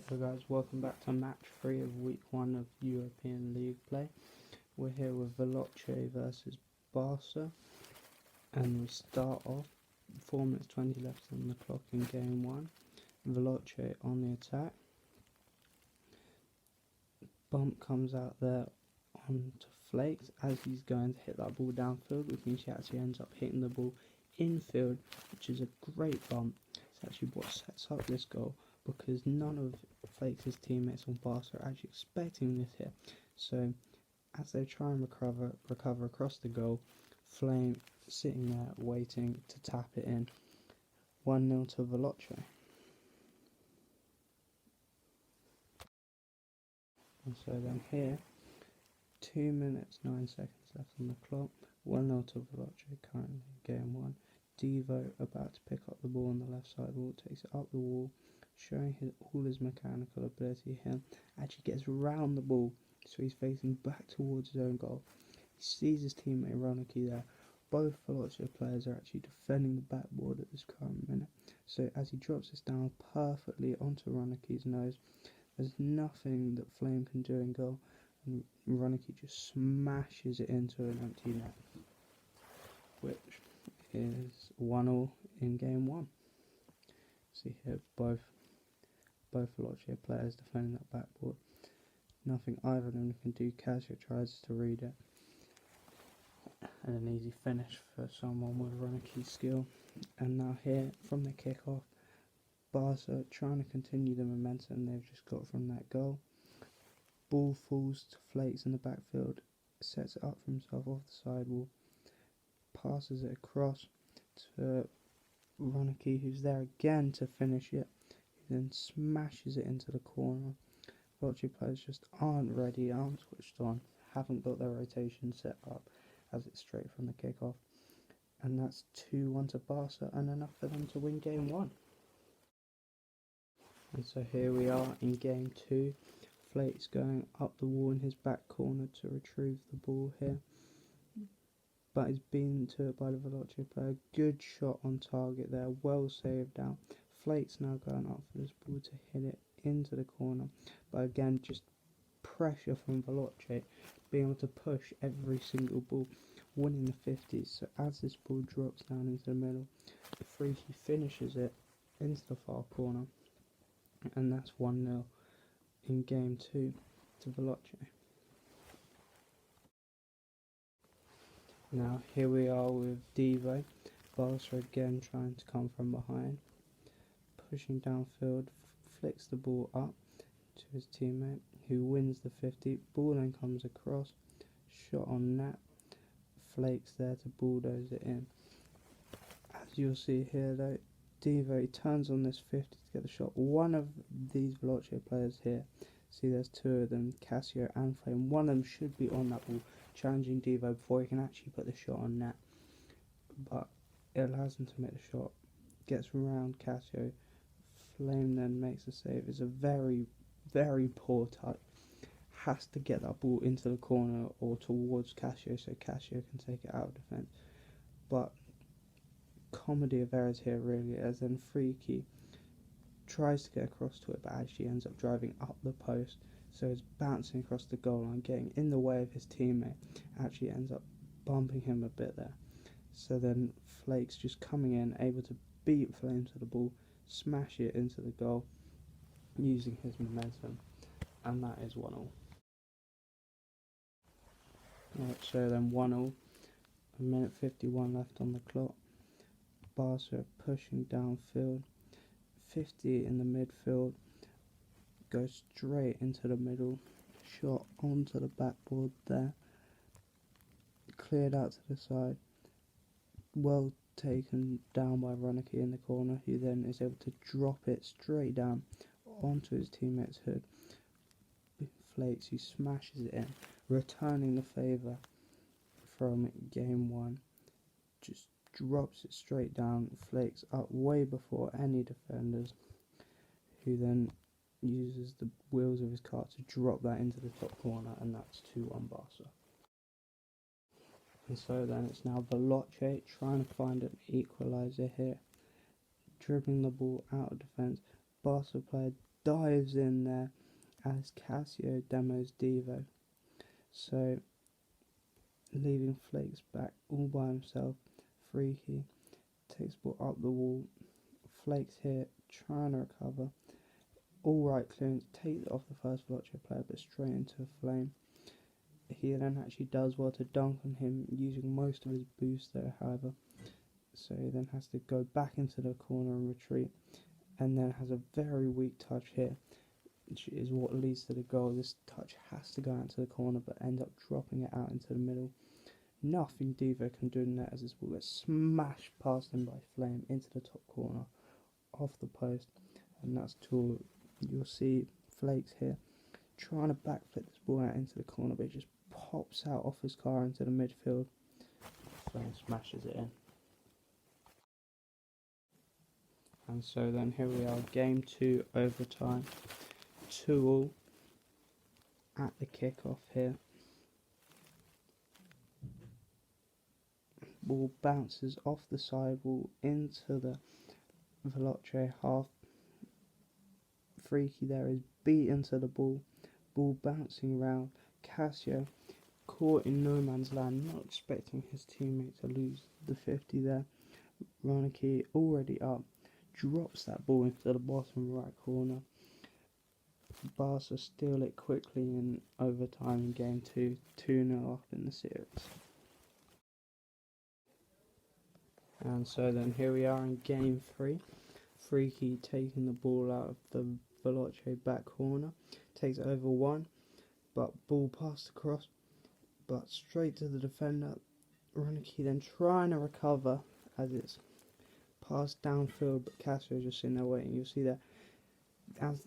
Hello guys, welcome back to match 3 of week 1 of European League play. We're here with Veloce versus Barca, and we start off 4 minutes 20 left on the clock in game 1. Veloce on the attack. Bump comes out there onto Flakes. As he's going to hit that ball downfield, which means he actually ends up hitting the ball infield, which is a great bump. It's actually what sets up this goal, because none of Flakes' teammates on Barca are actually expecting this hit. So as they try and recover across the goal, Flame sitting there waiting to tap it in. 1-0 to Veloce. And so then here, 2 minutes 9 seconds left on the clock. 1-0 to Veloce, currently game 1. Devo about to pick up the ball on the left side wall, takes it up the wall, showing all his mechanical ability here. Actually gets round the ball, so he's facing back towards his own goal. He sees his teammate Rannicki there. Both Veloce players are actually defending the backboard at this current minute. So as he drops this down perfectly onto Rannicki's nose, there's nothing that Flame can do in goal, and Rannicki just smashes it into an empty net, which is 1-1 in game 1. See here, both Veloce players defending that backboard. Nothing either of them can do. Casio tries to read it, and an easy finish for someone with Rannicki's skill. And now here, from the kick-off, Barca trying to continue the momentum they've just got from that goal. Ball falls to Flakes in the backfield, sets it up for himself off the sidewall, passes it across to Rannicki, who's there again to finish it. He then smashes it into the corner. Veloce players just aren't ready, aren't switched on, haven't got their rotation set up, as it's straight from the kick-off. And that's 2-1 to Barca, and enough for them to win game 1. And so here we are in game 2. Flakes going up the wall in his back corner to retrieve the ball here, but he's beaten to it by the Veloce player. Good shot on target there, well saved out. Flakes now going up for this ball to hit it into the corner, but again just pressure from Veloce, being able to push every single ball, winning the 50s. So as this ball drops down into the middle, the Freaky finishes it into the far corner, and that's 1-0 in game 2 to Veloce. Now here we are with Devo. Barca again trying to come from behind, pushing downfield, flicks the ball up to his teammate, who wins the 50. Ball then comes across, shot on net. Flakes there to bulldoze it in. As you'll see here though, Devo turns on this 50 to get the shot. One of these Veloce players here, see there's 2 of them, Casio and Flame, one of them should be on that ball challenging Devo before he can actually put the shot on net, but it allows him to make the shot, gets around Casio. Flame then makes the save. It's a very, very poor touch. Has to get that ball into the corner or towards Casio so Casio can take it out of defence. But comedy of errors here really, as then Freaky tries to get across to it but actually ends up driving up the post, so it's bouncing across the goal line, getting in the way of his teammate, actually ends up bumping him a bit there. So then Flakes just coming in, able to beat Flame to the ball, smash it into the goal using his momentum, and that is 1-1. Right, so then 1-1, a minute 51 left on the clock. Barca pushing downfield, 50 in the midfield, goes straight into the middle, shot onto the backboard there, cleared out to the side, well taken down by Rannicki in the corner, who then is able to drop it straight down onto his teammate's hood. Flakes, who smashes it in, returning the favour from game 1, just drops it straight down. Flakes up way before any defenders, who then uses the wheels of his car to drop that into the top corner, and that's 2-1 Barca. And so then it's now Veloce trying to find an equaliser here, dribbling the ball out of defence. Barca player dives in there as Cassio demos Devo. So leaving Flakes back all by himself. Freaky takes ball up the wall. Flakes here trying to recover. All right clearance, takes it off the first Veloce player but straight into a flame. He then actually does well to dunk on him using most of his boost there, however. So he then has to go back into the corner and retreat, and then has a very weak touch here, which is what leads to the goal. This touch has to go out to the corner but ends up dropping it out into the middle. Nothing Devo can do in that as this ball gets smashed past him by Flame into the top corner off the post, and that's all. You'll see Flakes here trying to backflip this ball out into the corner, but it just pops out off his car into the midfield. Flame smashes it in. And so then here we are, game 2 overtime, 2-2 at the kickoff here. Ball bounces off the sidewall into the Veloce half. Freaky there is beaten to the ball bouncing round. Cassio caught in no man's land, not expecting his teammate to lose the 50 there. Ronicky already up, drops that ball into the bottom right corner. Barca steal it quickly in overtime in game 2, 2-0 up in the series. And so then here we are in game 3. Freaky taking the ball out of the Veloce back corner, takes it over one, but ball passed across, but straight to the defender. Ronicky then trying to recover as it's passed downfield, but Cassio just sitting there waiting. You'll see that as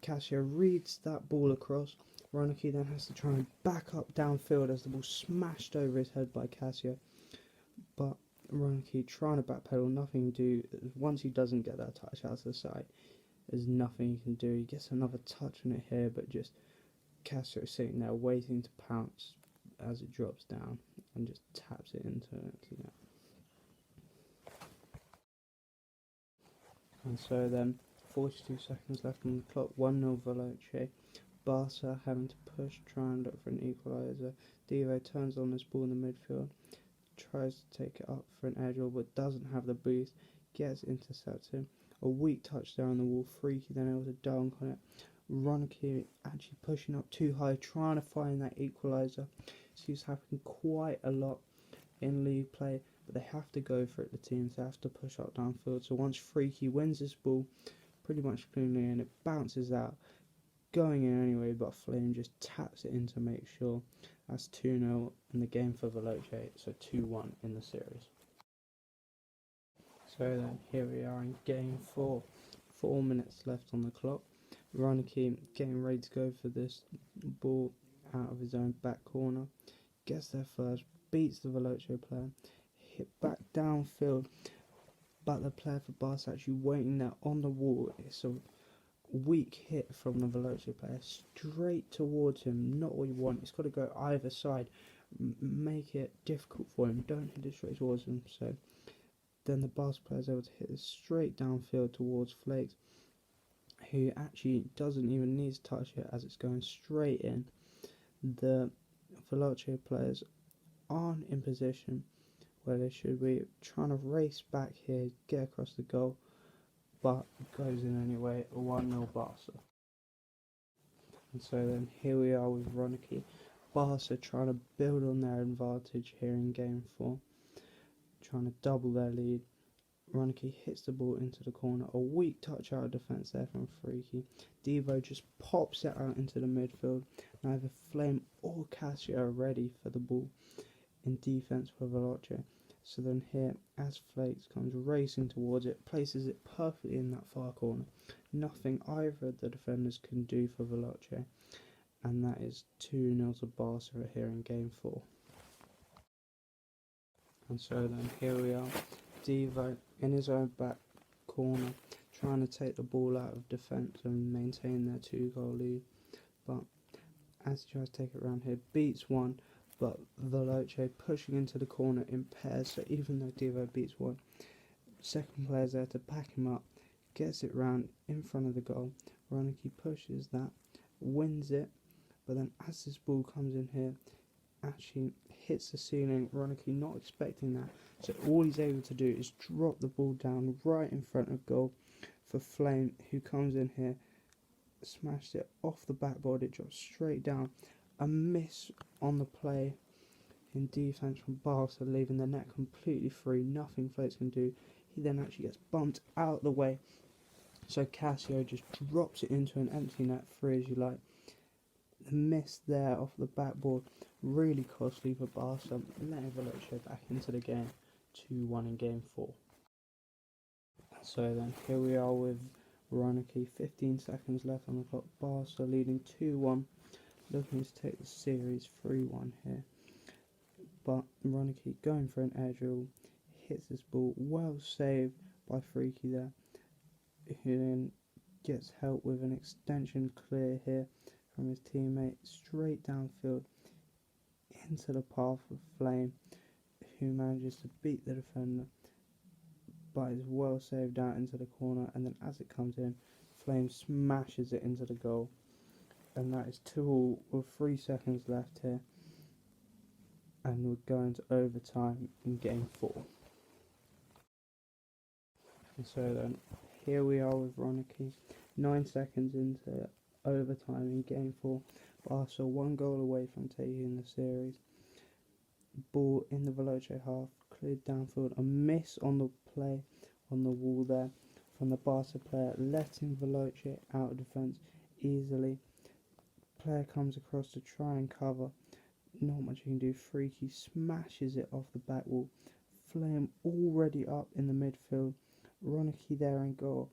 Cassio reads that ball across, Ronicky then has to try and back up downfield as the ball smashed over his head by Cassio, but Ronicky trying to backpedal, nothing to do. Once he doesn't get that touch out to the side, there's nothing he can do. He gets another touch on it here, but just Cassio sitting there waiting to pounce as it drops down and just taps it into that. And so then 42 seconds left on the clock, 1-0 Veloce. Barca having to push, try and look for an equaliser. Devo turns on this ball in the midfield, tries to take it up for an edge but doesn't have the boost, gets intercepted. A weak touch there on the wall. Freaky then able to dunk on it. Ronicky actually pushing up too high, trying to find that equaliser. Seems to happen quite a lot in league play, but they have to go for it, the teams. They have to push up downfield. So once Freaky wins this ball pretty much cleanly and it bounces out, going in anyway, but Flame just taps it in to make sure. That's 2-0 in the game for Veloce, so 2-1 in the series. So then here we are in game 4, 4 minutes left on the clock. Ronicky getting ready to go for this ball out of his own back corner, gets there first, beats the Veloce player, hit back downfield, but the player for Barca actually waiting there on the wall. It's a weak hit from the Veloce player straight towards him, not what you want. It's got to go either side, make it difficult for him, don't hit it straight towards him. So then the Barca player is able to hit it straight downfield towards Flakes, who actually doesn't even need to touch it as it's going straight in. The Veloce players aren't in position where they should be, trying to race back here, get across the goal, but goes in anyway, 1-0 Barca. And so then here we are with Ronicky. Barca trying to build on their advantage here in game 4, trying to double their lead. Ronicky hits the ball into the corner, a weak touch out of defence there from Freaky. Devo just pops it out into the midfield. Neither Flame or Cassio are ready for the ball in defence for Veloce. So then here, as Flakes comes racing towards it, places it perfectly in that far corner. Nothing either of the defenders can do for Veloce, and that is 2-0 to Barca here in game 4. And so then here we are, Devo in his own back corner, trying to take the ball out of defence and maintain their 2-goal lead. But as he tries to take it around here, beats one, but Veloce pushing into the corner in pairs, so even though Devo beats one, second player's there to back him up, gets it round in front of the goal. Ronicky pushes that, wins it, but then as this ball comes in here, actually hits the ceiling. Ronicky not expecting that, so all he's able to do is drop the ball down right in front of goal for Flame, who comes in here, smashed it off the backboard. It drops straight down. A miss on the play in defence from Barca, leaving the net completely free. Nothing Flakes can do. He then actually gets bumped out the way, so Casio just drops it into an empty net, free as you like. The miss there off the backboard, really costly for Barca, letting Veloce back into the game, 2-1 in game 4. So then here we are with Ronicky, 15 seconds left on the clock. Barca leading 2-1, looking to take the series 3-1 here. But Ronicky going for an air dribble, hits this ball, well saved by Freaky there, who then gets help with an extension clear here from his teammate, straight downfield into the path of Flame, who manages to beat the defender, but is well saved out into the corner, and then as it comes in, Flame smashes it into the goal, and that is 2-2 with 3 seconds left here, and we're going to overtime in game 4. And so then here we are with Ronicky, 9 seconds into overtime in game 4. Barca 1 goal away from taking the series. Ball in the Veloce half, cleared downfield, a miss on the play on the wall there from the Barca player, letting Veloce out of defence easily. Player comes across to try and cover, not much you can do. Freaky smashes it off the back wall. Flame already up in the midfield. Ronicky there in goal,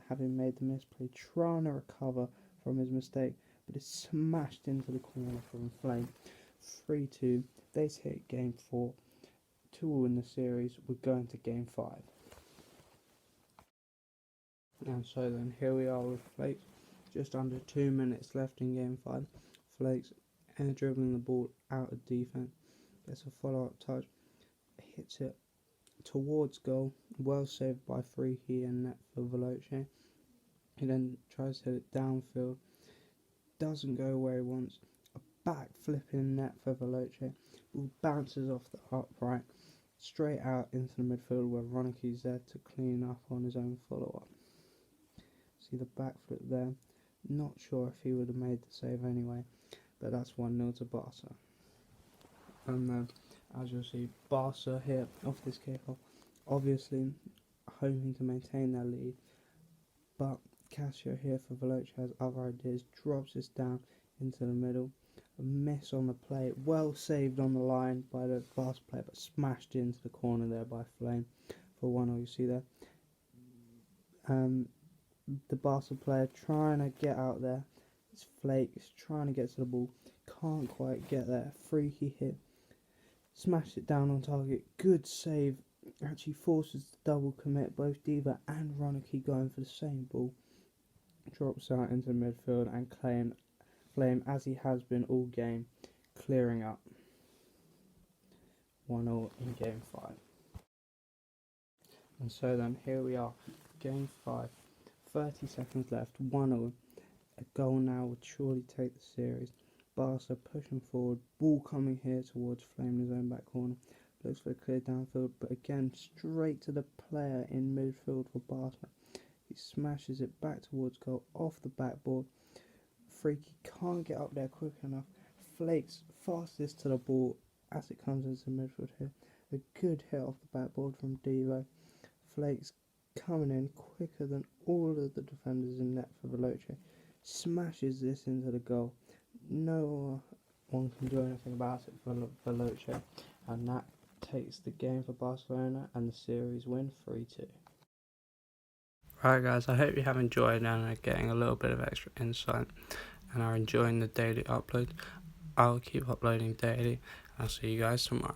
having made the misplay, trying to recover from his mistake, but it's smashed into the corner from Flame. 3-2, they take game 4, 2-2 in the series. We're going to game 5. And so then here we are with Flakes, just under 2 minutes left in game 5. Flakes air dribbling the ball out of defence, gets a follow-up touch, hits it towards goal, well saved by Freaky and net for Veloce. He then tries to hit it downfield, doesn't go where he wants, a back flipping net for Veloce, ball bounces off the upright, straight out into the midfield where Ronicky's there to clean up on his own follow-up. See the back flip there, not sure if he would have made the save anyway, but that's 1-0 to Barca. And then, as you'll see, Barca here off this kickoff, obviously hoping to maintain their lead, but Casio here for Veloce has other ideas, drops this down into the middle, a miss on the play, well saved on the line by the Barca player, but smashed into the corner there by Flame for 1-0. You see there, the Barca player trying to get out there. It's Flake, is trying to get to the ball, can't quite get there. Freaky hit, smashed it down on target, good save, actually forces the double commit, both Diva and Ronicky going for the same ball. Drops out into midfield and Flame, as he has been all game, clearing up. 1-0 in game 5. And so then here we are, game 5, 30 seconds left, 1-0. A goal now would surely take the series. Barca pushing forward, ball coming here towards Flame in his own back corner. Looks for a clear downfield, but again straight to the player in midfield for Barca. He smashes it back towards goal off the backboard. Freaky can't get up there quick enough. Flakes fastest to the ball as it comes into midfield here. A good hit off the backboard from Devo. Flakes coming in quicker than all of the defenders in net for Veloce. Smashes this into the goal. No one can do anything about it for Veloce, and that takes the game for Barcelona and the series win 3-2. Right guys, I hope you have enjoyed and are getting a little bit of extra insight and are enjoying the daily upload. I'll keep uploading daily. I'll see you guys tomorrow.